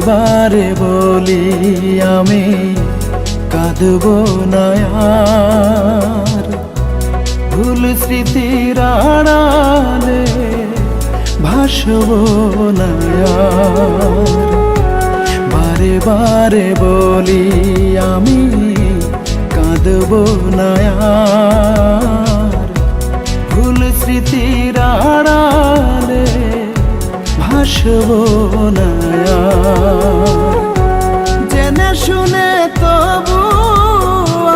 বারে বলি আমি কাঁদব না আর, ভুল স্মৃতির আড়ালে ভাসব না আর। বারে বারে বলি আমি কাঁদব না আর, ভুল স্মৃতির আড়ালে ভাসব না আর। জেনে শুনে তবু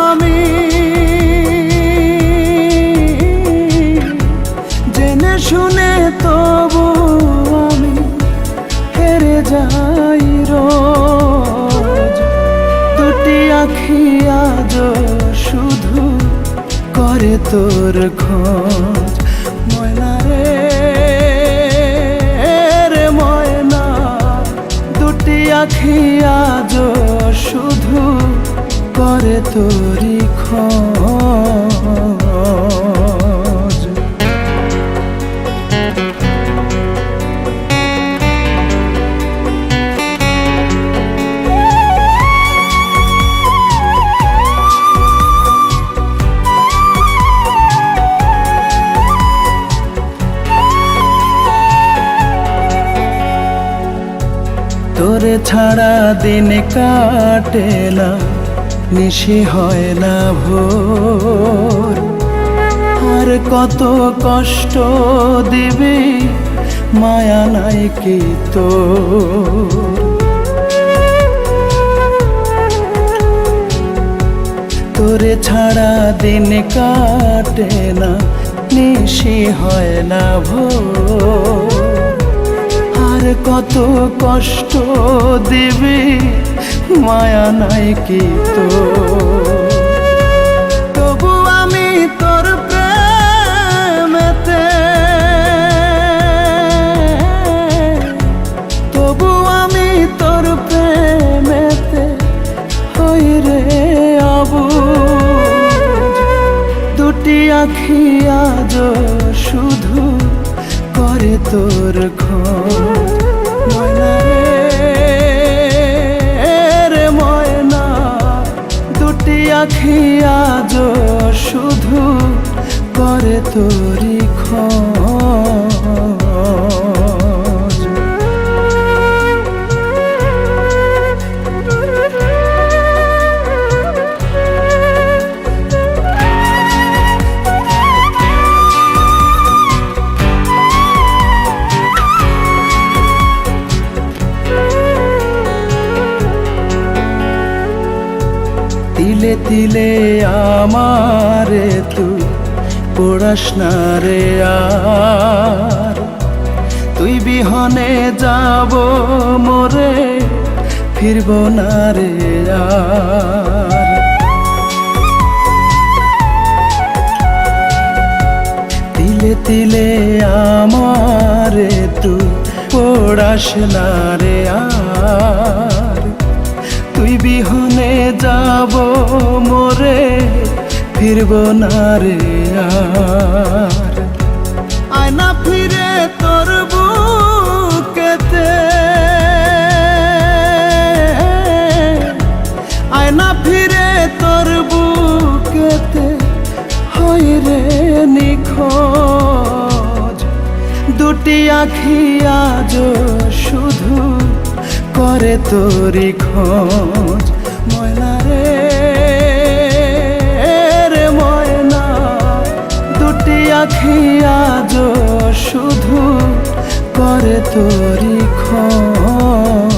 আমি, জেনে শুনে তবু আমি হেরে যাই রোজ। দুটি আখি আজ শুধু করে তোর খোঁজ। ময়না রে রে ময়না, দুটি আখি আজ শুধু করে তোরি খোঁজ। তোরে ছাড়া দিন কাটে না, নিশি হয় না ভোর। আর কত কষ্ট দিবি মায়া নাই কি তোর। তোরে ছাড়া দিন কাটে না, নিশি হয় না ভোর। আর কত কষ্ট দিবি মায়া নাই কি তোর। তবু আমি তোর প্রেমেতে, তবু আমি তোর প্রেমেতে হই রে অবুঝ। দুটি আখি আজ শুধু করে তোর খোঁজ। ময়না রে ময়না, দুটি আখি আজ শুধু করে তোরি খোঁজ। তিলে তিলে আমারে তুই পড়াস না রে আর, তুই বিহনে যাব মোরে ফিরব না রে আর। তিলে তিলে আমারে তুই পড়াস না রে আর, তুই বিহনে যাব মোরে ফিরব না রে আর। আয়না ফিরে তোর বুকেতে, আয়না ফিরে তোর বুকেতে হই রে নিখোঁজ। দুটি আখি আজ শুধু করে তোরি খোঁজ। ময়না রে ময়না, দুটি আখি আজ শুধু করে তোরি খোঁজ।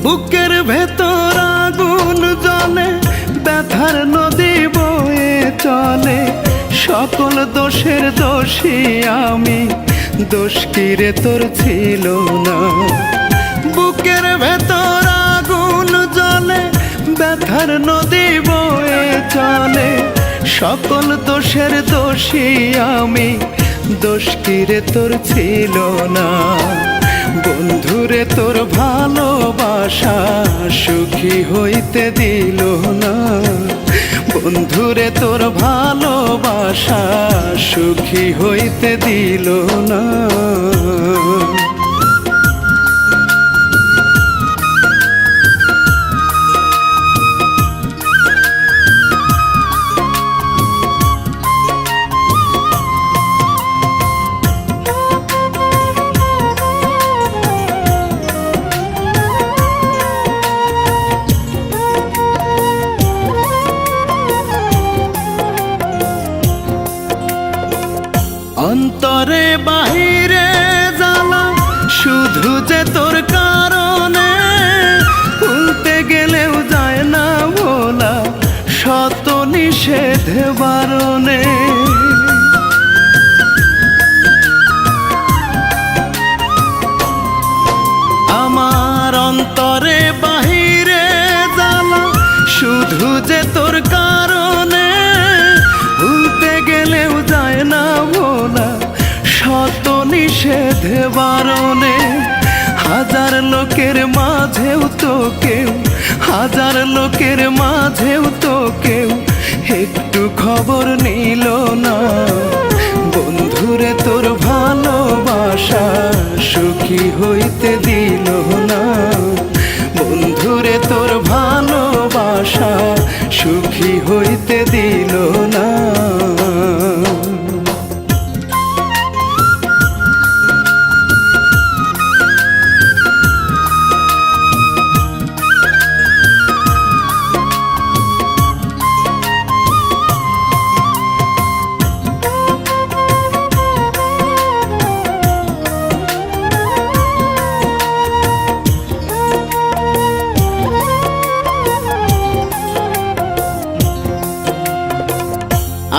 বুকের ভেতর আগুন জ্বলে, ব্যথার নদী বয়ে চলে। সকল দোষের দোষী আমি, দোষ কি রে তোর ছিল না। বুকের ভেতর আগুন জ্বলে, ব্যথার নদী বয়ে চলে, সকল দোষের দোষী আমি, দোষ কি রে তোর ছিল না। বন্ধুরে তোর ভালোবাসা সুখী হইতে দিল না, বন্ধুরে তোর ভালোবাসা সুখী হইতে দিল না। অন্তরে বাহিরে জ্বালা শুধু যে তোর কারণে, ভুলতে গেলেও যায় না ভোলা শত নিষেধ বারণে। আমার অন্তরে বাহিরে জ্বালা শুধু যে তোর কারণে, ভুলতে গেলেও যায় না ভোলা শত নিষেধ বারণে। হাজার লোকের মাঝেও তো কেউ, হাজার লোকের মাঝেও তো কেউ একটু খবর নিল না। বন্ধুরে তোর ভালোবাসা সুখী হইতে দিল না, বন্ধুরে তোর ভালোবাসা সুখী হইতে দিল না।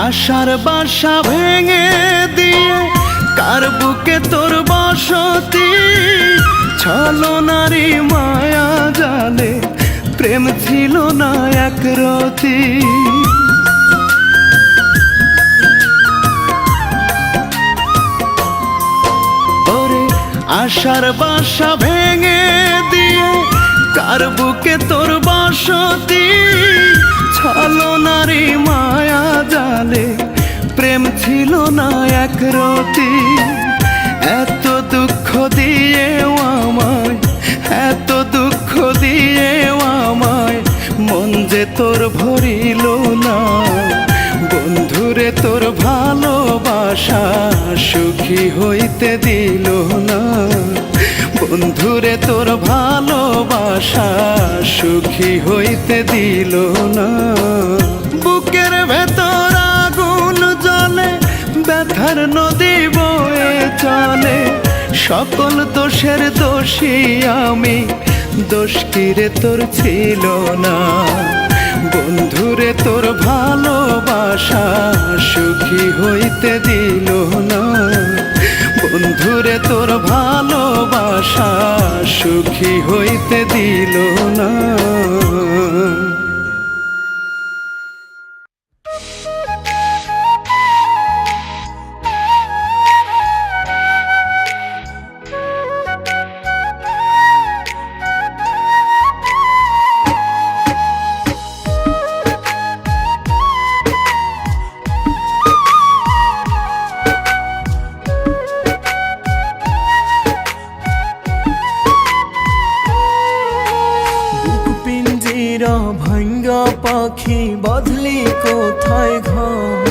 আশার বাসা ভেঙে দিয়ে কার বুকে তোর বসতি, ছলনারী মায়া জালে প্রেম ছিল না একরতি। ওরে আশার বাসা ভেঙে দিয়ে কার বুকে তোর বসতি, ছলনারী মায়া জালে প্রেম ছিল না একরতি। এত দুঃখ দিয়েও আমায়, এত দুঃখ দিয়েও আমায় মন যে তোর ভরিল না। বন্ধুরে তোর ভালোবাসা সুখী হইতে দিল না, বন্ধুরে তোর ভালোবাসা সুখী হইতে দিল না। বুকের ভেতর আগুন জ্বলে, ব্যথার নদী বয়ে চলে, সকল দোষের দোষী আমি, দোষ কি রে তোর ছিল না। বন্ধুরে তোর ভালোবাসা সুখী হইতে দিল না, বন্ধুরে তোর ভালোবাসা সুখী হইতে দিল না। ভাঙ্গা পাখি বাঁধলি কোথায় ঘর,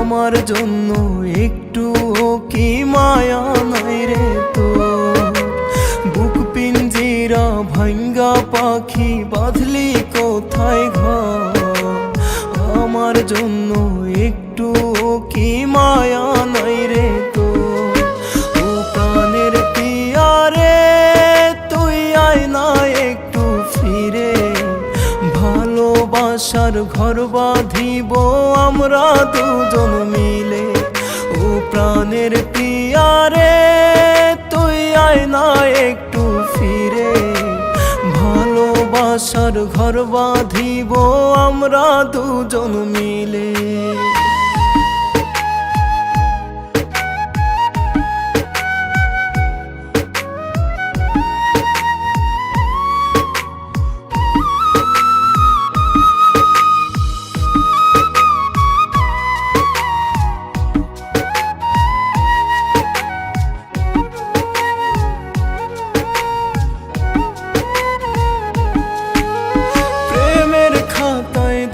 আমার জন্য একটু কি মায়া নাই রে তোর। বুক পিঞ্জিরা ভাঙ্গা পাখি বাঁধলি কোথায় ঘর, আমার জন্য একটু কি মায়া নাই রে তোর। ও প্রাণের পিয়ারে তুই আয় না একটু ফিরে, ভালোবাসার ঘর বাঁধিব আমরা দুজন মিলে। ও প্রাণের পিয়ারে তুই আয় না একটু ফিরে, ভালোবাসার ঘর বাঁধিব আমরা দুজন মিলে।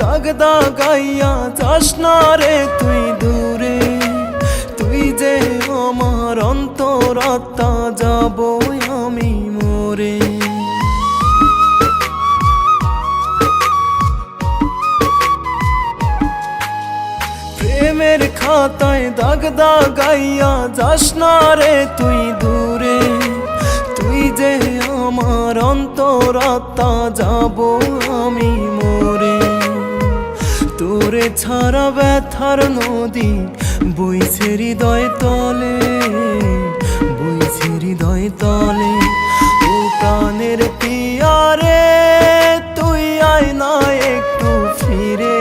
দাগ দাগাইয়া যাস না রে তুই দূরে, তুই যে আমার অন্তরাত্মা যাব আমি মরে। প্রেমের খাতায় দাগ দাগাইয়া যাস না রে তুই দূরে, তুই যে আমার অন্তরাত্মা যাব আমি মরে। তোরে ছাড়া ব্যথার নদী বইছে হৃদয় তলে, বইছে হৃদয় তলে। ও প্রাণের পিয়ারে তুই আয় না একটু ফিরে,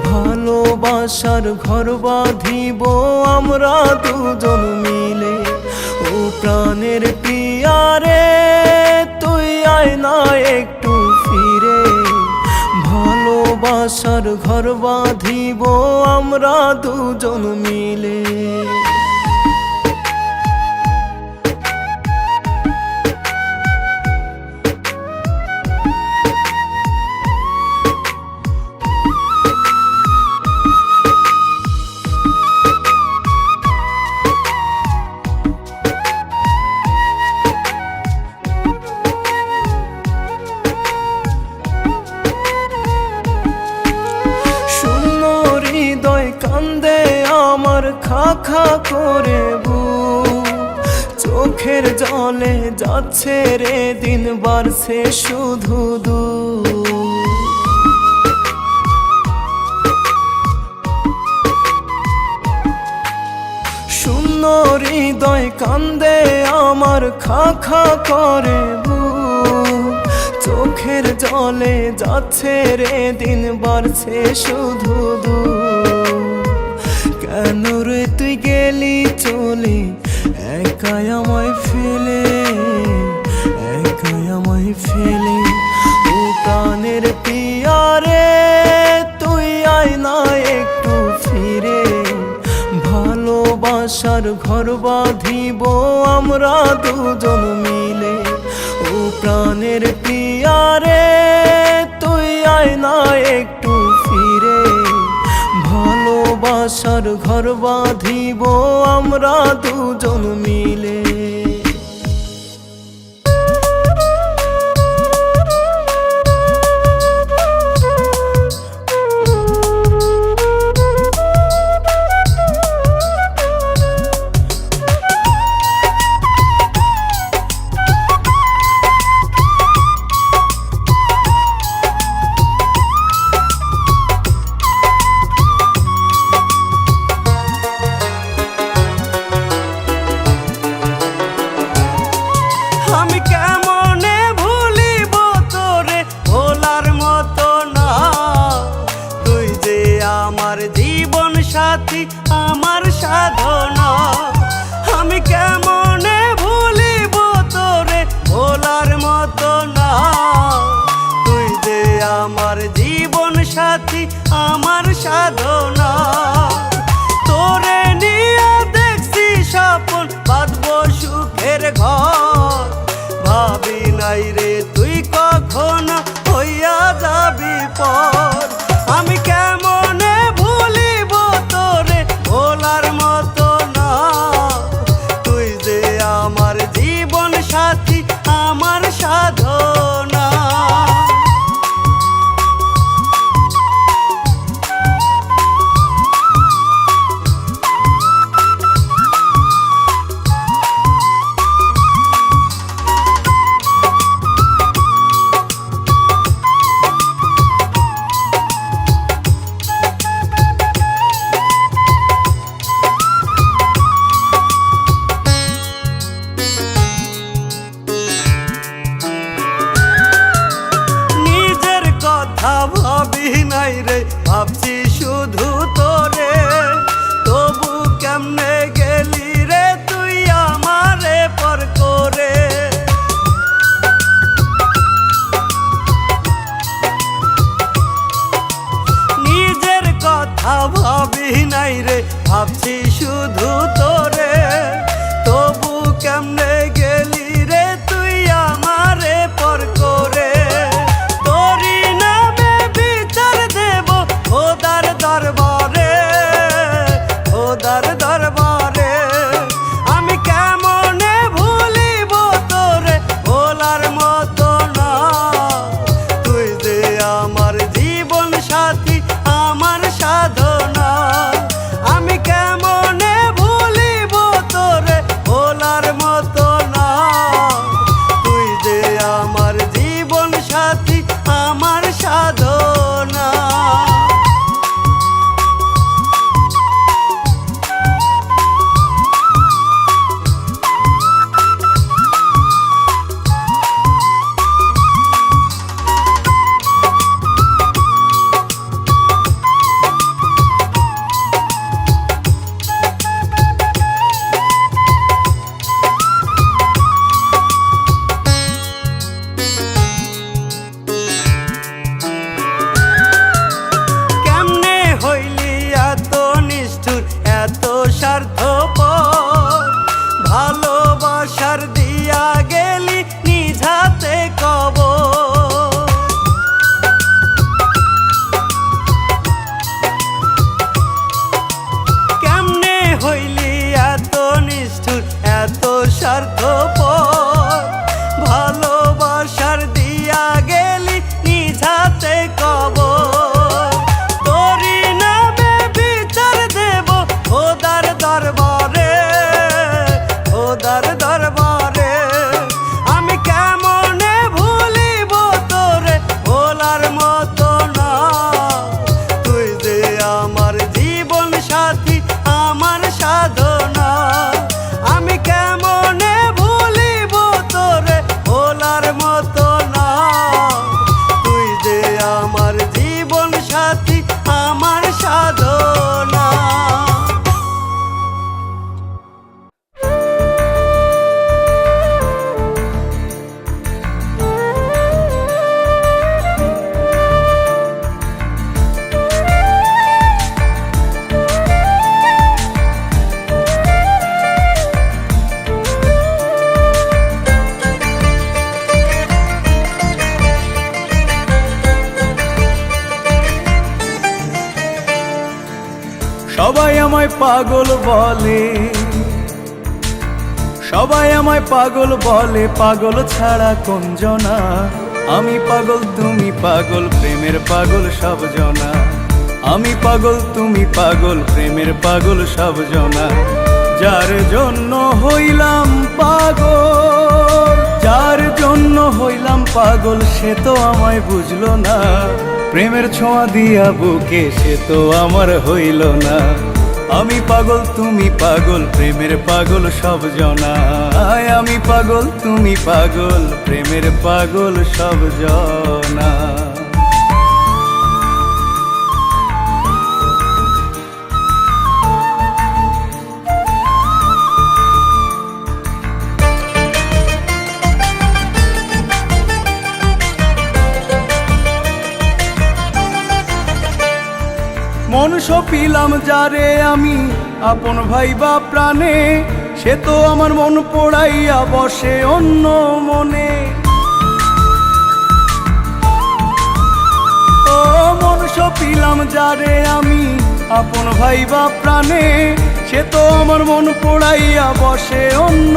ভালোবাসার ঘর বাঁধিব আমরা দুজন মিলে। ও প্রাণের পিয়ারে তুই আয় না একটু ফিরে, ভালোবাসার ঘর বাঁধিব আমরা দুজন মিলে। কান্দে আমার খা খা করে বুক, চোখের জলে যাচ্ছে রে দিন বাড়ছে শুধু দুঃখ। শূন্য হৃদয় কান্দে আমার খা খা করে বুক, চোখের জলে যাচ্ছে রে দিন বাড়ছে শুধু দুঃখ। কেন রে তুই গেলি চলে একাই আমায় ফেলে, একাই আমায় ফেলে। ও প্রাণের পিয়ারে তুই আয় না একটু ফিরে, ভালোবাসার ঘর বাঁধিব আমরা দুজন মিলে। ও প্রাণের পিয়ারে তুই আয় না একটু ফিরে, ভালোবাসার ঘর বাঁধিব আমরা দুজন মিলে। আমি কেমনে ভুলিব তোরে ভোলার মতো না, তুই যে আমার জীবন সাথী আমার সাধনা। আমি কেমনে ভুলিব তোরে ভোলার মতো না, তুই যে আমার জীবন সাথী আমার সাধনা। তোরে নিয়ে দেখছি স্বপ্ন বাঁধবো সুখের ঘর, ভাবি নাই রে তুই কখনো হইয়া যাবি পর। আমি কেমনে ভুলিব তোরে ভোলার মতো না, তুই যে আমার জীবন সাথী আমার সাধনা। ভাবি নাই রে, ভাবছি শুধু তোরে। তবু কেমনে গেলি রে তুই আমারে পর করে। নিজের কথা ভাবি নাই রে, ভাবছি শুধু তোরে। তবু কেমনে গেলি রে তুই আমারে পর করে। তোরি নামে বিচার দেব খোদার দরবারে, খোদার দরবারে। আমি কেমনে ভুলিব তোরে, ভোলার মতো না। তুই যে আমার জীবন সাথী, আমার সাধনা। আমি কেমনে ভুলিব তোরে, ভোলার মতো না। তুই যে আমার জীবন সাথী, আমার সাধনা। কেমনে হইলি এত নিষ্ঠুর, এত স্বার্থপর। ভালোবাসার দিয়া গেলি নিঝাতে কবর। কেমনে হইলি এত নিষ্ঠুর, এত স্বার্থপর। ভালোবাসার দিয়া গেলি নিঝাতে কবর। তোরি নামে বিচার দেব খোদার দরবারে, খোদার দরবারে। আমি কেমনে ভুলিব তোরে, ভোলার মতো না। তুই যে আমার জীবন সাথী, আমার সাধনা। আমি কেমনে ভুলিব তোরে, ভোলার মতো না। তুই যে আমার জীবন সাথী, আমার সাধনা। সবাই আমায় পাগল বলে, সবাই আমায় পাগল বলে, পাগল ছাড়া কোন জনা। আমি পাগল তুমি পাগল, প্রেমের পাগল সব জনা। আমি পাগল তুমি পাগল, প্রেমের পাগল সব জনা। যার জন্য হইলাম পাগল, যার জন্য হইলাম পাগল, সে তো আমায় বুঝলো না। প্রেমের ছোঁয়া দিয়া বুকে, সে তো আমার হইল না। আমি পাগল তুমি পাগল, প্রেমের পাগল সব জনা। আমি পাগল তুমি পাগল, প্রেমের পাগল সব জনা। মন সপিলাম যারে আমি আপন ভাইবা প্রাণে, সে তো আমার মন পোড়াইয়া বসে অন্য মনে। ও মন সপিলাম যারে আমি আপন ভাইবা প্রাণে, সে তো আমার মন পোড়াইয়া বসে অন্য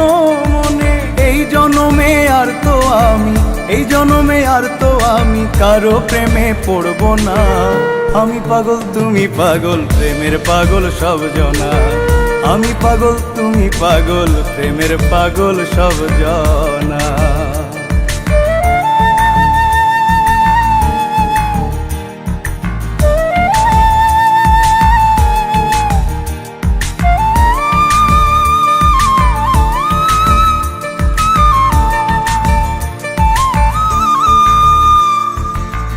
মনে। এই জনমে আর তো আমি, এই জনমে আর তো আমি কারো প্রেমে পড়ব না। আমি পাগল তুমি পাগল, প্রেমের পাগল সব জনা। আমি পাগল তুমি পাগল, প্রেমের পাগল সব জনা।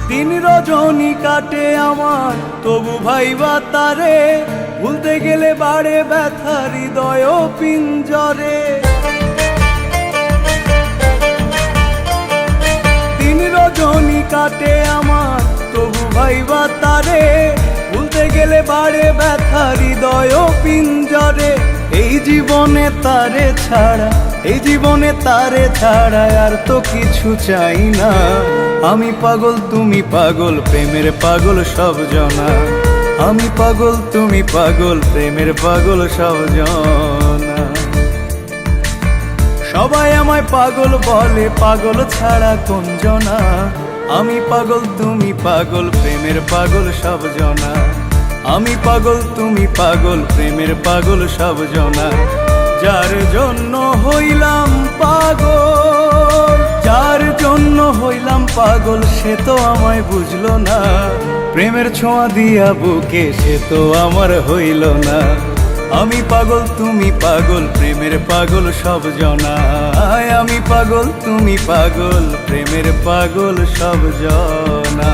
দিন রজনী কাটে আমার তবু ভাইবা তারে, ভুলতে গেলে বাড়ে ব্যথা হৃদয় পিঞ্জরে। দিন রজনী কাটে আমার তবু ভাইবা তারে, ভুলতে গেলে বাড়ে ব্যথা হৃদয় পিঞ্জরে। এই জীবনে তারে ছাড়া, এই জীবনে তারে ছাড়া আর তো কিছু চাই না। আমি পাগল তুমি পাগল প্রেমের পাগল সব জনা। আমি পাগল তুমি পাগল প্রেমের পাগল সব জনা। সবাই আমায় পাগল বলে, পাগল ছাড়া কোন জনা। আমি পাগল তুমি পাগল প্রেমের পাগল সব জনা। আমি পাগল তুমি পাগল প্রেমের পাগল সব জনা। যার জন্য হইলাম পাগল, যার জন্য হইলাম পাগল সে তো আমায় বুঝলো না। প্রেমের ছোঁয়া দিয়া বুকে সে তো আমার হইল না। আমি পাগল তুমি পাগল প্রেমের পাগল সব জনা। আমি পাগল তুমি পাগল প্রেমের পাগল সব জনা।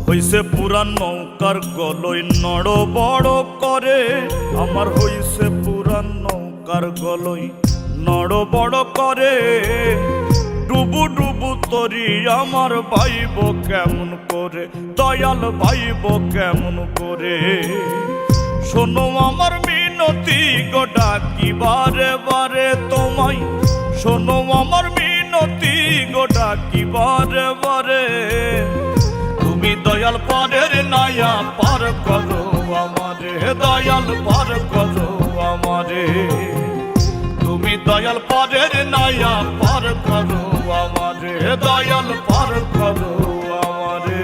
হইছে পুরান নৌকার গলই নড় বড় করে, আমার হইছে পুরান নৌকার গলই নড় বড় করে। ডুবু ডুবু তরি আমার ভাইব কেমন করে, দয়াল ভাইব কেমন করে। শোনো আমার মিনতি গো ডাকি বারে বারে তোমায়, শোনো আমার মিনতি গো ডাকি বারে বারে। তুমি দয়াল পারের নায়া পার করো আমারে, দয়াল পার করো আমারে। তুমি দয়াল পারের নায়া পার করো আমারে, দয়াল পার করো আমারে।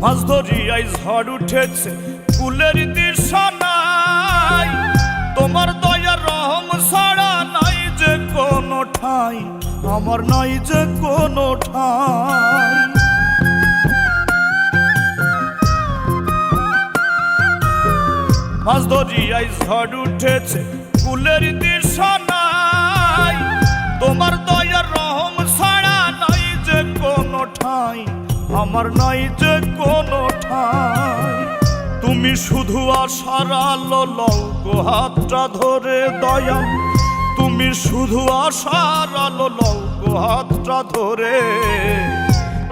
মাছ ধরিয়াই ঝড় উঠেছে কুলের দিশা নাই, তোমার দয়া রহম ছাড়া নাই যে কোনো ঠাই, আমার নাই যে কোনো ঠাই। মাছ ধরিয়াই ঝড় উঠেছে কুলের দিশা নাই, তোমার দয়া রহম ছাড়া নাই যে কোনো ঠাই, আমার নাই যে কোনো ঠাই। তুমি শুধু আশার আলো লও গো হাতটা ধরে দয়াল, তুমি শুধু আশার আলো লও গো হাতটা ধরে।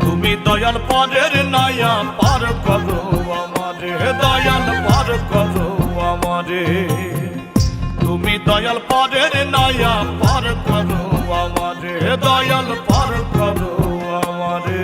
তুমি দয়াল পারের নায়া পার করো আমারে, দয়াল পার করো আমারে। তুমি দয়াল পারের নায়া পার করো আমারে, দয়াল পার করো আমারে।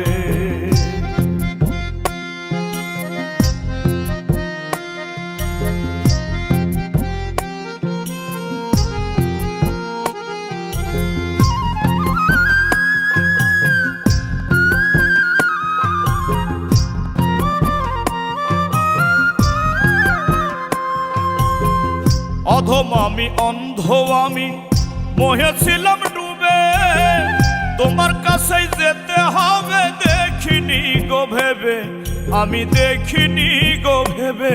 অধম আমি অন্ধ আমি মোহে ছিলাম ডুবে, তোমার কাছে যেতে হবে দেখিনি গো ভেবে, আমি দেখিনি গো ভেবে।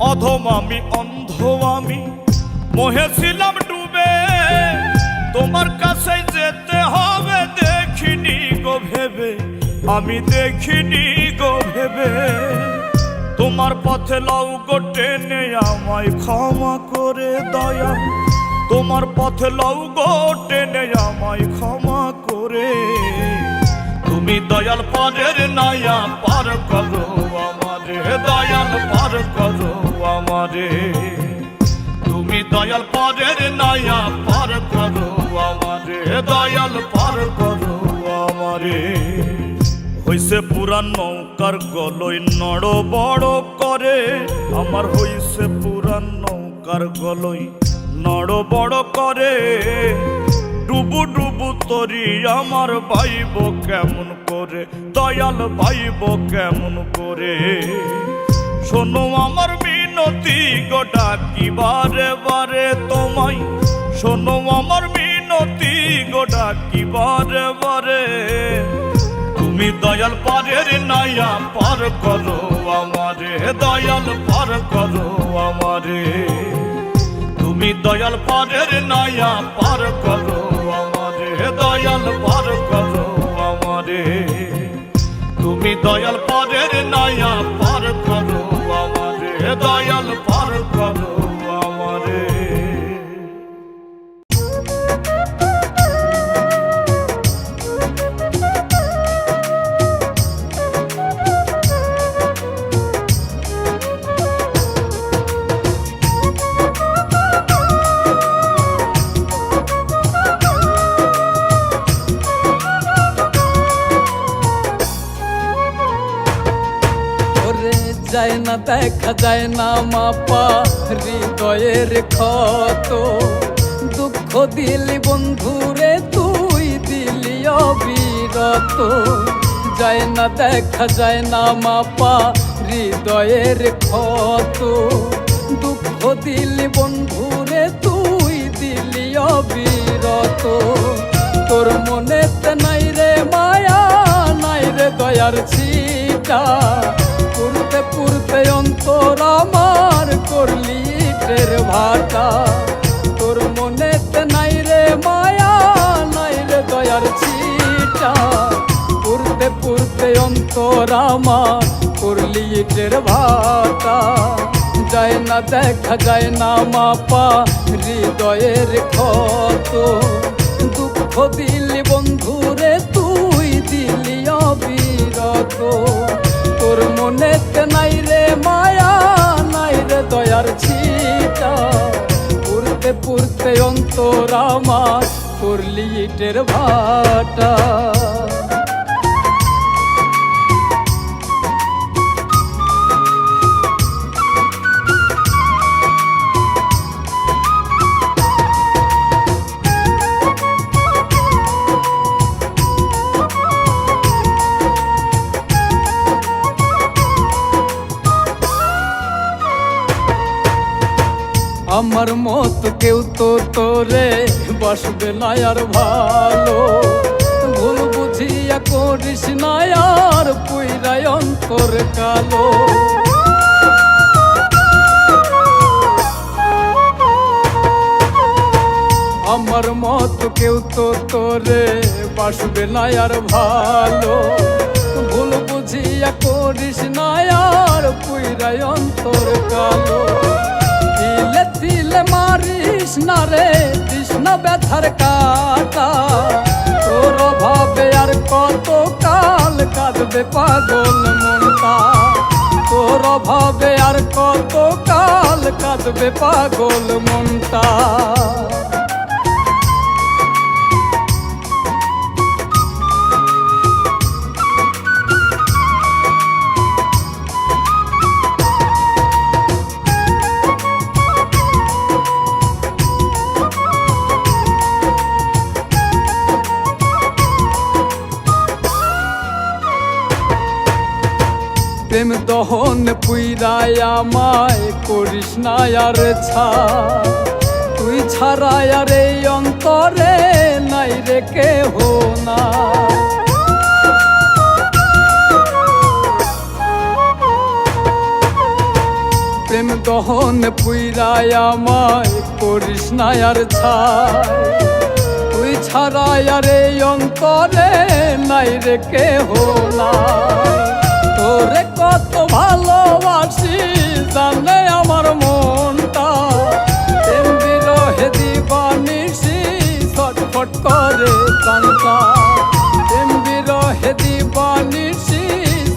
অধম আমি অন্ধ আমি মোহে ছিলাম ডুবে, তোমার কাছে যেতে হবে দেখিনি গো ভেবে, আমি দেখিনি গো ভেবে। তোমার পথে লও গো টেনে আমায় ক্ষমা করে দয়াল, তোমার পথে লও গো টেনে আমায় ক্ষমা করে। তুমি দয়াল পারের নায়া পার করো আমারে, দয়াল পার করো আমারে। তুমি দয়াল পারের নায়া পার পার করো আমারে। হইছে পুরান নৌকার গলই নড় বড় করে, আমার হইছে পুরান নৌকার গলই নড় বড় করে। ডুবু ডুবু তরি আমার ভাইব কেমন করে, দয়াল ভাইব কেমন করে। শোনো আমার মিনতি গোটা কি বারে বারে তোমায়, শোনো আমার মিনতি গোটা কি বারে বারে। তুমি দয়াল পারের নাইয়া পার করো আমারে, দয়াল পার করো আমারে। তুমি দয়াল পারের নাইয়া পার করো আমারে, দয়াল পার করো আমারে। তুমি দয়াল পারের নাইয়া পার করো আমারে, দয়াল পার করো আমারে। যায় না দেখা যায় না মাপা হৃদয়ের ক্ষত, দুঃখ দিলি বন্ধুরে তুই দিলি অবিরত। যায় না দেখা যায় না মাপা হৃদয়ের ক্ষত, দুঃখ দিলি বন্ধুরে তুই দিলি অবিরত। তোর মনেতে নাই রে মায়া, নাই রে দয়ার ছিটা, পুরতে পুরতে অন্তর আমার করলি ইটের ভাটা। তোর মনেতে নাই রে মায়া, নাই রে দয়ার ছিটা, পুরতে পুরতে অন্তর আমার করলি ইটের ভাটা। যায় না দেখা যায় না মাপা হৃদয়ের ক্ষত, দুঃখ দিলি বন্ধুরে তুই দিলি অবিরত। তোর মনেতে নাই রে মায়া, নাই রে দয়ার ছিটা, পুরতে পুরতে অন্তর আমার করলি ইটের ভাটা। আমার মত কেউ তো তোরে বসবে না আর ভালো, ভুল বুঝিয়া করিস না আর পুইরাই অন্তর কালো। আমার মত কেউ তো তোরে বসবে না আর ভালো, ভুল বুঝিয়া করিস না আর পুইরাই অন্তর কালো। তিলে তিলে মারিস না রে কৃষ্ণ ব্যথার কাটা, তোর অভাবে আর কত কাল কাঁদবে পাগল মনটা। তোর অভাবে আর কত কাল কাঁদবে পাগল মনটা। প্রেম দহন পুইরায় আমায় করিস না আর ছা, তুই ছাড়া আর এই অন্তরে নাই রে কেহ না। প্রেম দহন পুইরায় আমায় করিস না আর ছা, তুই ছাড়া আর এই অন্তরে নাই রে কেহ না। তোরে কত ভালোবাসি জানে আমার মনটা, প্রেম বিরহে দিবানিসি ছটফট করে প্রাণটা। প্রেম বিরহে দিবানিসি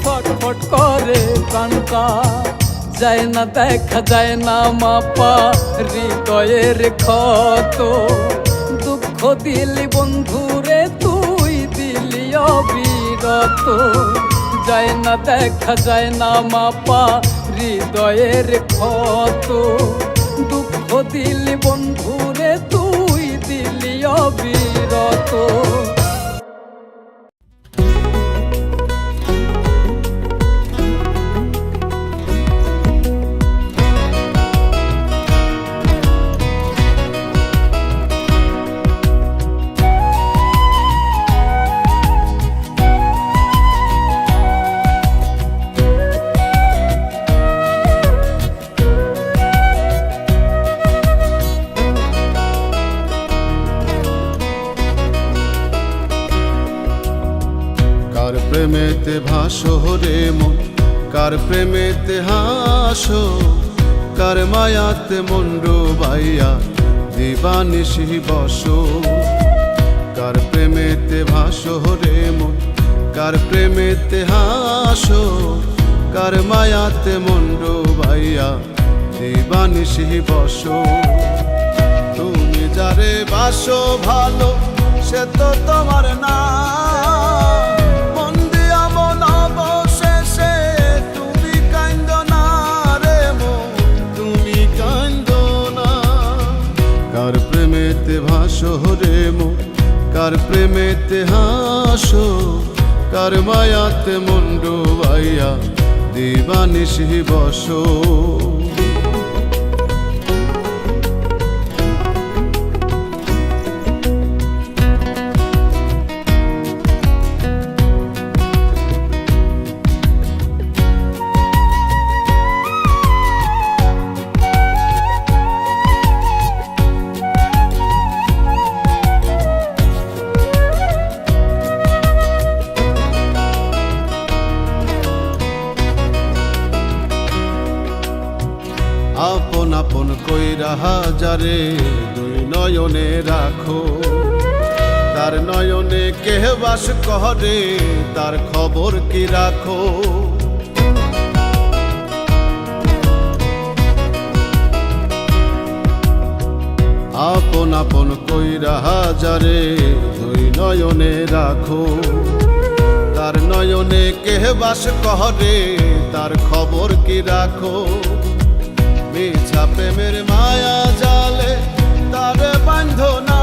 ছটফট করে প্রাণটা। যায় না দেখা যায় না মাপা হৃদয়ের ক্ষত, দুঃখ দিলি বন্ধুরে অবিরত, যায় না দেখা যায় না মাপা হৃদয়ের ক্ষত। দুঃখ দিলি বন্ধুরে তুই দিলি অবিরত। কার প্রেমেতে ভাসো রে মন, কার প্রেমেতে হাসো, কার মায়াতে মন ডুবাইয়া দিবানিশি বসো। কার প্রেমেতে ভাসো রে মন, কার প্রেমেতে হাসো, কার মায়াতে মন ডুবাইয়া দিবানিশি বসো। তুমি যারে বাসো ভালো সে তো তোমার না, ভাসো রে মন, কার প্রেমেতে হাসো, কার মায়াতে মন ডুবাইয়া দিবানিশি বসো। আপন আপন কইরা হাজারে দুই নয়নে রাখো, তার নয়নে কে বাস করে তার খবর কি রাখো। আপন আপন কইরা হাজারে দুই নয়নে রাখো, তার নয়নে কে বাস করে তার খবর কি রাখো। মিছা প্রেমের মায়া জালে তারে বান্ধ না,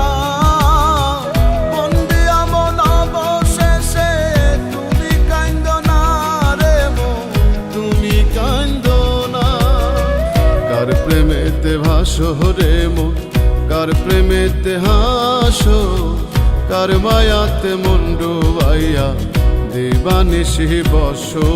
বন্দি আমন অবশেষে তুমি কান্দ না রে মন, তুমি কান্দ না। কার প্রেমেতে ভাসো রে মন, কার প্রেমেতে হাসো, কার মায়াতে মন ডুবাইয়া দিবানিশি বসো।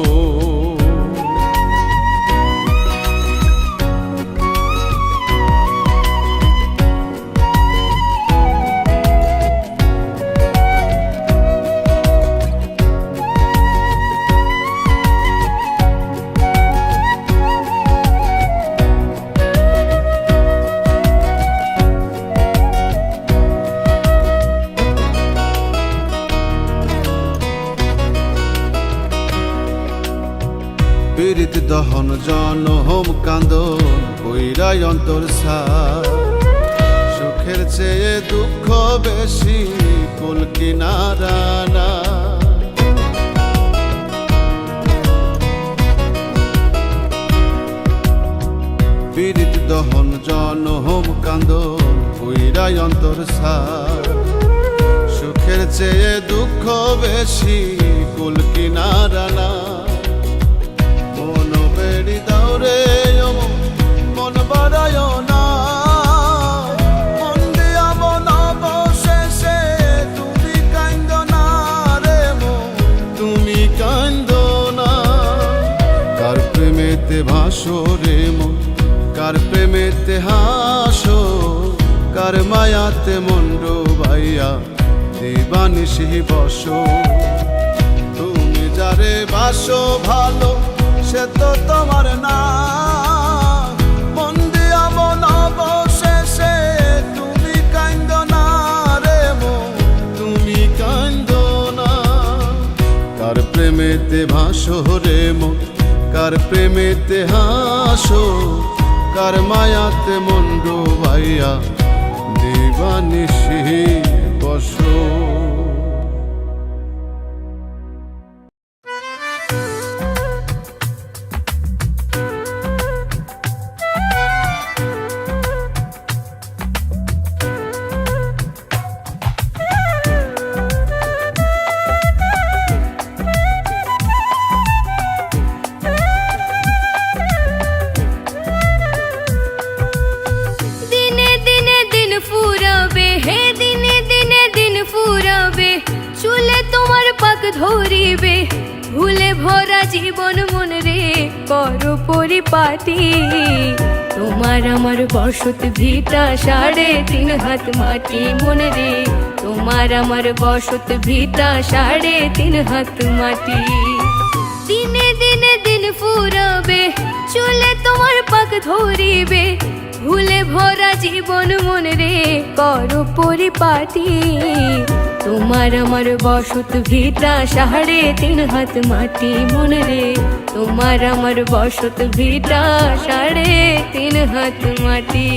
পীড়িত দহন জনহম কান্দন কইরাই অন্তর সার, সুখের চেয়ে দুঃখ বেশি কুল কিনারা না। পীড়িত দহন জনহম কান্দন কইরাই অন্তর সার, সুখের চেয়ে দুঃখ বেশি কুল কিনারা না। মন বেড়ি দাওরে মন বাড়ায় না, মন দিয়া মন অবশেষে তুমি কান্দ না রে মন, তুমি কান্দ না। কার প্রেমেতে ভাসো রে মন, কার প্রেমেতে হাসো, কার মায়াতে মন ডুবাইয়া দিবানিশি বসো। তুমি যারে বাসো ভালো সে তো তোমার না, মন দিয়া মন অবশেষে তুমি কান্দ না রে মন, তুমি কান্দ না। কার প্রেমেতে ভাসো রে মন, কার প্রেমেতে হাসো, কার মায়াতে মন ডুবাইয়া দিবানিশি বসো। ধরিবে ভুলে ভরা জীবন মন রে করো পরিপাটি তোমার আমার বসত ভিটা 3.5 হাত মাটি মন রে তোমার আমার বসত ভিটা 3.5 হাত মাটি দিনে দিনে দিন ফুরাবে চুলে তোমার পাক ধরিবে ভুলে ভরা জীবন মন রে করো পরিপাটি তোমার আমার বসত ভিটা 3.5 হাত মাটি মন রে তোমার আমার বসত ভিটা 3.5 হাত মাটি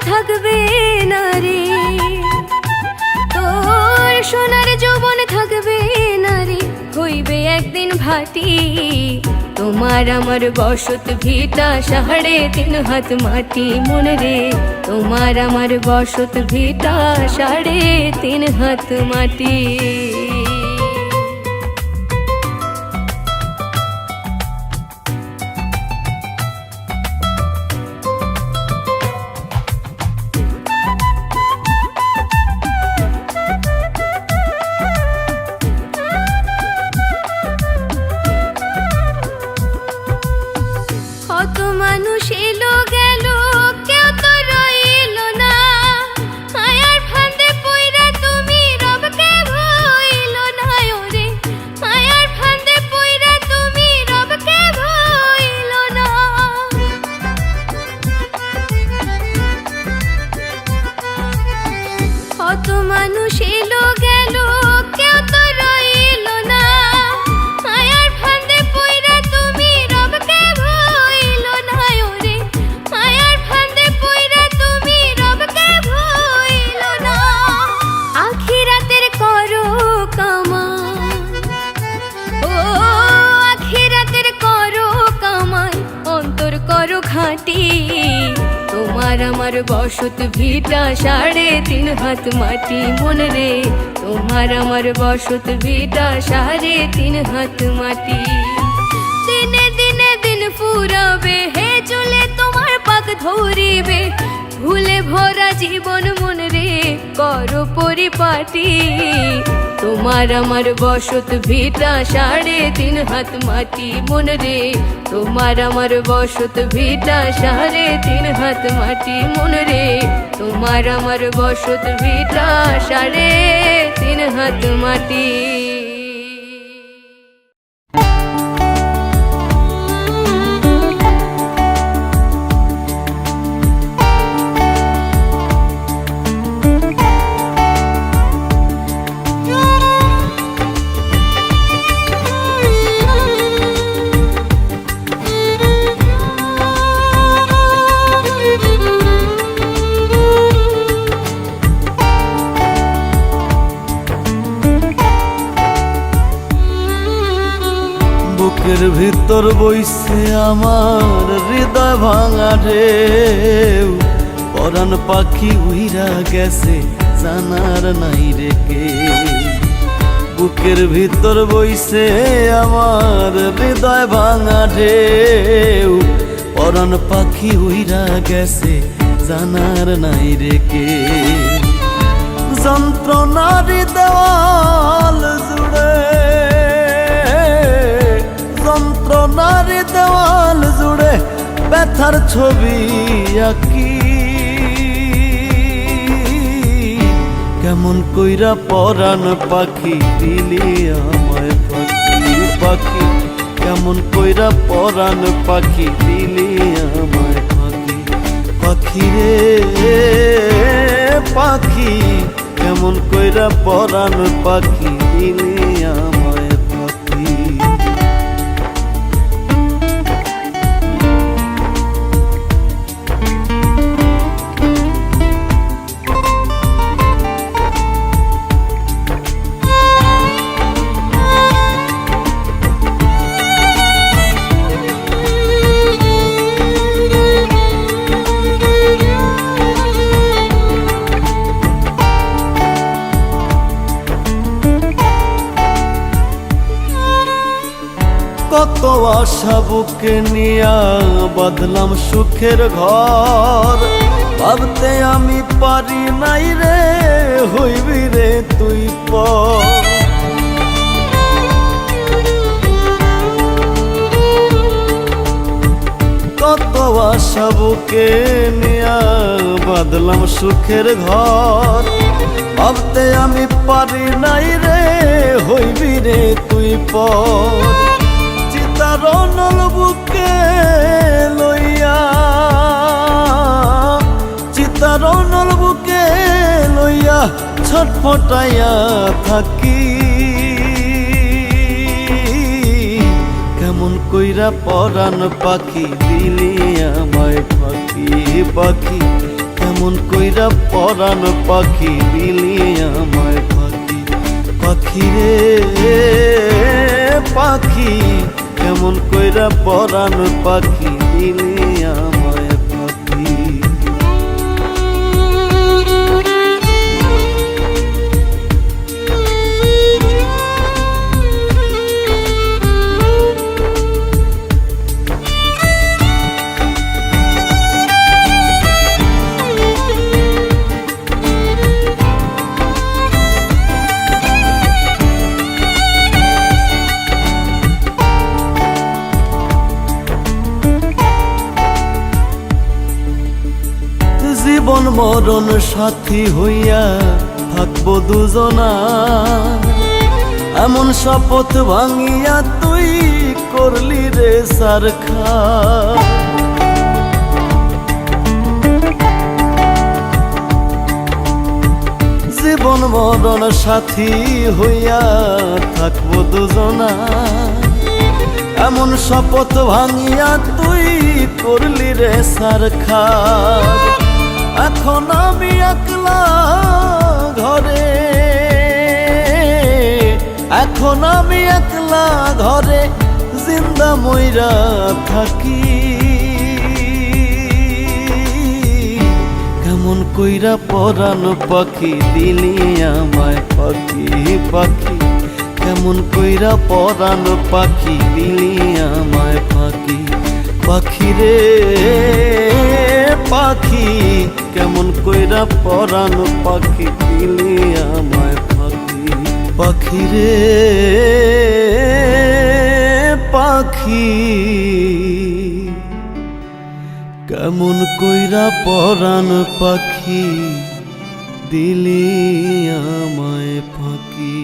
থাকবে না রে তোর সোনার যৌবন থাকবে না রে হইবে একদিন ভাটি তোমার আমার বসত ভিটা 3.5 হাত মাটি মন রে তোমার আমার বসত ভিটা 3.5 হাত মাটি তোমার আমার বসত ভিটা 3.5 হাত মাটি মন রে তোমার আমার বসত ভিটা 3.5 হাত মাটি দিনে দিনে দিন ফুরাবে হে চলে তোমার পাক ধরিবে ভুলে ভরা জীবন মন রে করো পরিপাটি তোমার আমার বসত ভিটা 3.5 হাত মাটি মন রে তোমার আমার বসত ভিটা 3.5 হাত মাটি মন রে তোমার আমার বসত ভিটা 3.5 হাত মাটি বুকের ভিতর বইছে আমার হৃদয় ভাঙা ঢেউ পরাণ পাখি উইরা গেছে জানার নাই রে কে বুকের ভিতর বইছে আমার হৃদয় ভাঙা ঢেউ পরাণ পাখি উইরা গেছে জানার নাই রে কে যন্ত্রণার দেওয়াল জুড়ে যন্ত্রণার দেওয়াল জুড়ে ব্যথার ছবি আঁকি কেমন কইরা পরাণ পাখি দিলি আমায় পাখি পাখি কেমন কইরা পরাণ পাখি দিলি আমায় ফাঁকি পাখি রে পাখি কেমন কইরা পরাণ পাখি দিলি আমায় পাখি কত আশা বুকে নিয়া বাঁধলাম সুখের ঘর ভাবতে আমি পারি নাই রে হইবি রে তুই পর কত আশা বুকে নিয়া বাঁধলাম সুখের ঘর ভাবতে আমি পারি নাই রে হইবি রে তুই পর চিতারনল বুকে লইয়া চিতারনল বুকে লইয়া ছটফটাইয়া থাকি কেমন কইরা পরাণ পাখি দিলি আমায় পাখি পাখি কেমন কইরা পরাণ পাখি দিলি আমায় পাখি পাখি রে পাখি কেমন কইরা পরাণ পাখি দিলি আমায় পাখি জীবন মরণ সাথী হইয়া থাকবো দুজনা এমন শপথ ভাঙিয়া তুই করলি রে সারখা জীবন মরণ সাথী হইয়া থাকবো দুজনা এমন শপথ ভাঙিয়া তুই করলি রে সারখা এখন আমি একলা ঘরে এখন আমি একলা ঘরে জিন্দা মইরা থাকি কেমন কইরা পরাণ পাখি দিলি আমায় পাখি পাখি কেমন কইরা পরাণ পাখি দিলি আমায় পাখি পাখি রে পাখি কেমন কইরা পরাণ পাখি দিলি আমায় পাখি পাখি রে পাখি কেমন কইরা পরাণ পাখি দিলি আমায় পাখি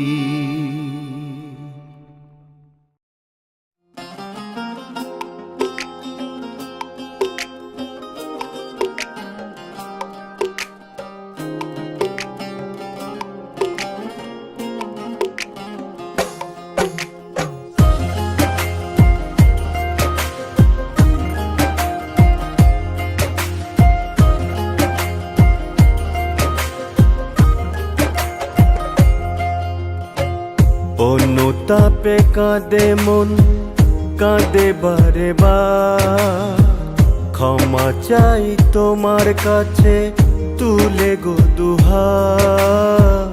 অনুতাপে কাঁদে মন কাঁদে বারে বার ক্ষমা চাই তোমার কাছে তুলে গো দুহাত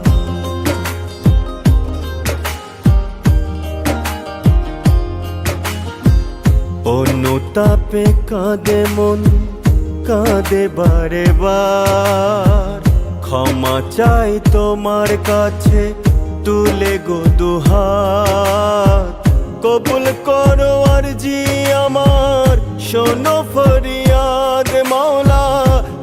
অনুতাপে কাঁদে মন কাঁদে বারে বার ক্ষমা চাই তোমার কাছে তুলে গো দুহাত কবুল করো আরজি আমার শোনো ফরিয়াদ মাওলা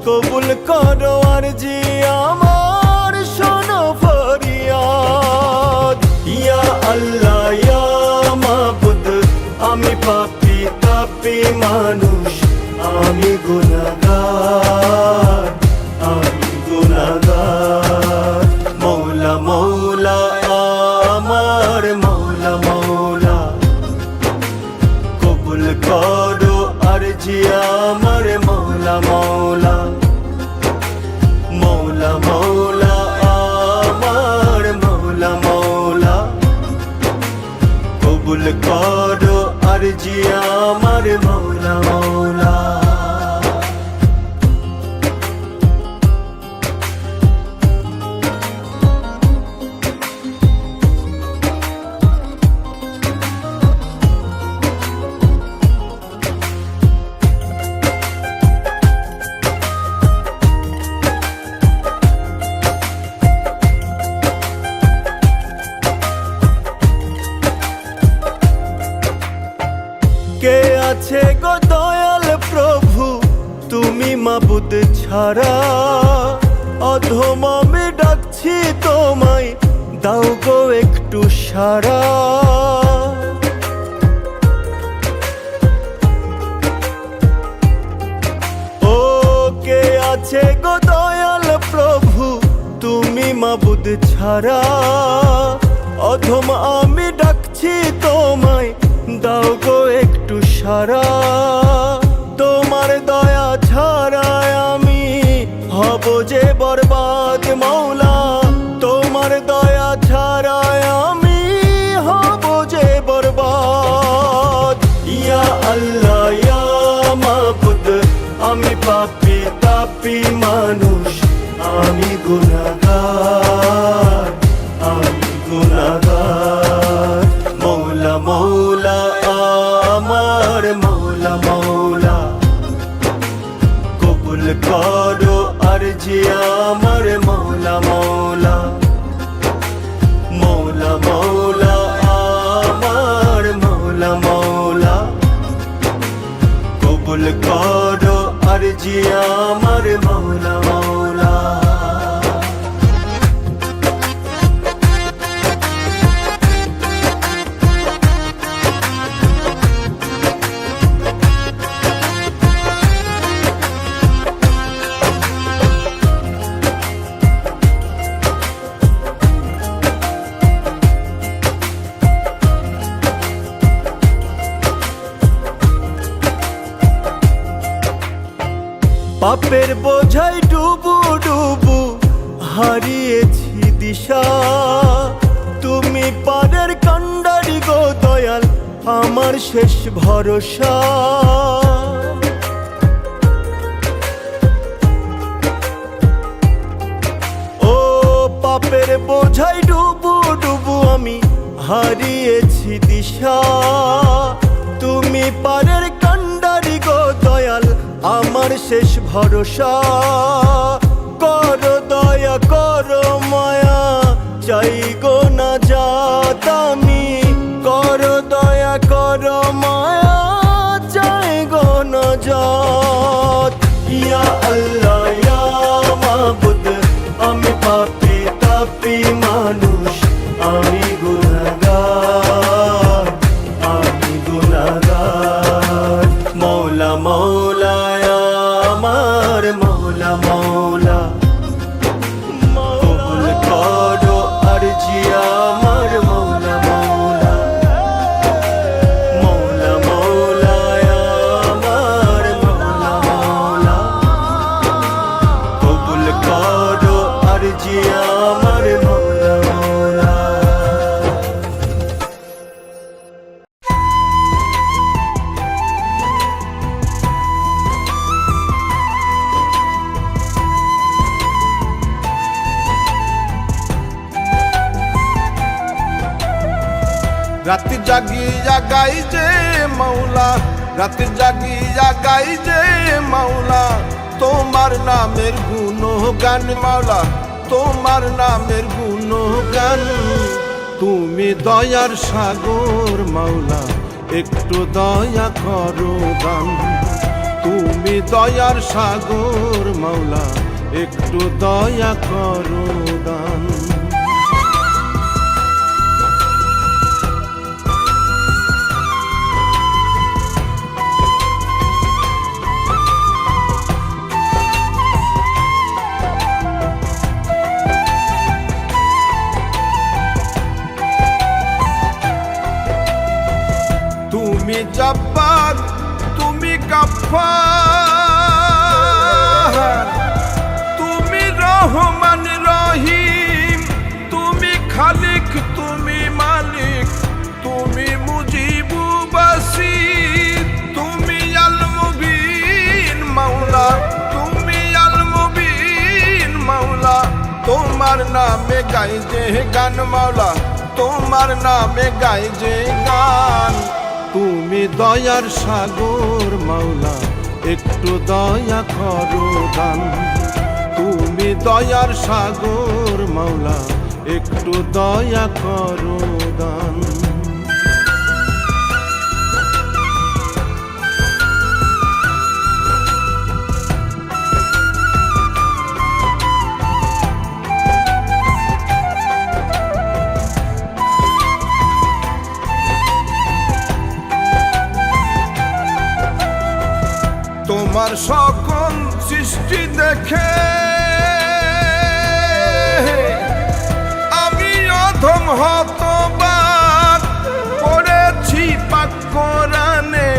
কবুল করো আরজি আমার শোনো ফরিয়াদ ইয়া আল্লাহ ইয়া মাবুদ পাপী তাপী মানুষ, আমি গুনাহগার, আমি গুনাহগার। মৌলা মৌলা আমার মৌলা মৌলা, কবুল করো আরজি আমার মৌলা মৌলা। মৌলা মৌলা আমার মৌলা মৌলা, কবুল করো আরজি আমার মৌলা মৌলা। কে আছে গো দয়াল প্রভু তুমি মাবুদ ছাড়া, অধম আমি ডাকছি তোমায়, দাও গো একটু সারা। ও কে আছে গো দয়াল প্রভু তুমি মাবুদ ছাড়া, অধম আমি ডাকছি তোমায়, দাও গো একটু সারা। তোমার দয়া ছাড়ায় আমি হব যে বরবাদ মৌলা, তোমার দয়া ছাড়ায় আমি হব যে বরবাদ। ইয়া আল্লাহ ইয়া মাবুদ, আমি পাপী তাপী মানুষ, আমি গুনাহগার, আমি গুনাহগার। মৌলা মৌলা আমার মৌলা মৌলা, কবুল করো আরজি আমার মৌলা মৌলা। মৌলা মৌলা আমার মৌলা মৌলা, কবুল করো আরজি আমার মৌলা মৌলা। পাপের বোঝাই ডুবু ডুবু হারিয়েছি দিশা, তুমি পারের কান্ডারি গো দয়াল আমার শেষ ভরসা। ও পাপের বোঝাই ডুবু ডুবু আমি হারিয়েছি দিশা, তুমি পারের কান্ডারি গো দয়াল আমার শেষ ভরসা। করো দয়া করো মায়া, চাই গো না যাত আমি, করো দয়া করো মায়া, চাই গো না যাত। ইয়া আল্লাহ ইয়া মাবুদ, আমি পাপী তাপী মানুষ, আমি গুনাহগার, আমি গুনাহগার। মৌলা মৌলা আমার মৌলা মৌলা, কবুল করো আরজি আমার মৌলা মৌলা। মৌলা মৌলা আমার মৌলা মৌলা, কবুল করো আরজি আমার মৌলা মৌলা। রাতে জাগিয়া গাই যে মাওলা, রাতে জাগিয়া গাই যে মাওলা, তোমার নামের গুণগান মাওলা, তোমার নামের গুণগান। তুমি দয়ার সাগর মাওলা, একটু দয়া করো দান। তুমি দয়ার সাগর মাওলা, একটু দয়া করো দান। তুমি জব্বার তুমি গাফফার, তুমি রহমান রহিম, তুমি খালিক তুমি মালিক, তুমি মুজিবু বাসির, তুমি আল মুবিন মাওলা, তুমি আল মুবিন মাওলা। তোমার নামে গাই যে গান মাওলা, তোমার নামে গাই যে গান। তুমি দয়ার সাগর মাওলা, একটু দয়া করো দান। তুমি দয়ার সাগর মাওলা, একটু দয়া করো দান। তোমার সকল সৃষ্টি দেখে আমি অধম হতবাক, পড়েছি পাক কোরআনে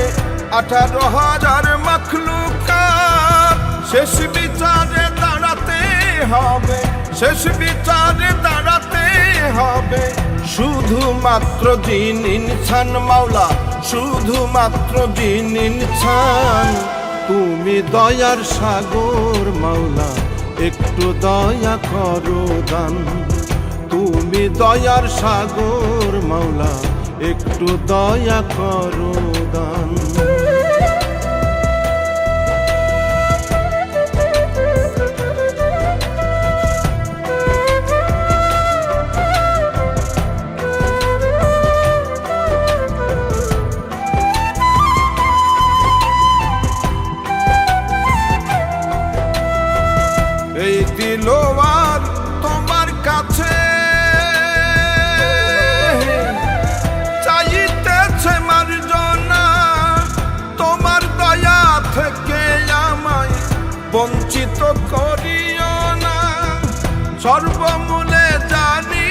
18,000 মাখলুকাত। শেষ বিচারে দাঁড়াতে হবে, শেষ বিচারে দাঁড়াতে হবে, শুধুমাত্র জিন ইনসান মাওলা, শুধুমাত্র জিন ইনসান। তুমি দয়ার সাগর মাওলা, একটু দয়া করো দান। তুমি দয়ার সাগর মাওলা, একটু দয়া করো দান। এই দিলওয়ার তোমার কাছে চাইতেছে মার্জনা, তোমার দয়া থেকে আমায় বঞ্চিত করিও না। সর্বমূলে জানি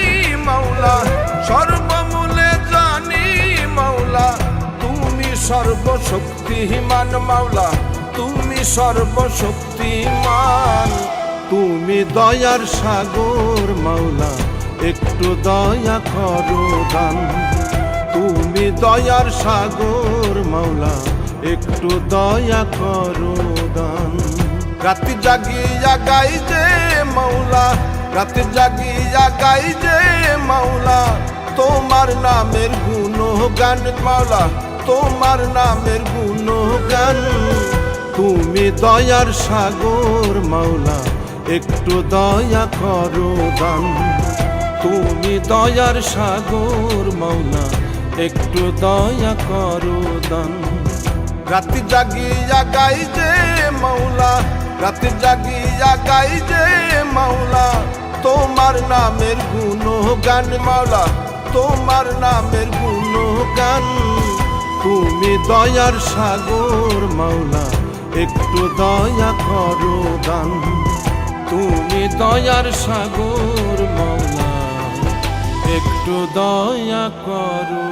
মাওলা, সর্বমূলে জানি মাওলা, তুমি সর্বশক্তিমান মাওলা, তুমি সর্বশক্তিমান। তুমি দয়ার সাগর মাওলা, একটু দয়া করো দান। তুমি দয়ার সাগর মাওলা, একটু দয়া করো দান। রাত জাগিয়া গাই যে মাওলা, রাত জাগিয়া গাই যে মাওলা, তোমার নামের গুণগান মাওলা, তোমার নামের গুণগান। তুমি দয়ার সাগর মাওলা, একটু দয়া করো দান। তুমি দয়ার সাগর মাওলা, একটু দয়া করো দান। রাত জাগিয়া গাই যে মাওলা, রাত জাগিয়া গাই যে মাওলা, তোমার নামের গুণগান মাওলা, তোমার নামের গুণগান। তুমি দয়ার সাগর মাওলা, একটু দয়া করো দান। তুমি দয়ার সাগর মাওলা, একটু দয়া করো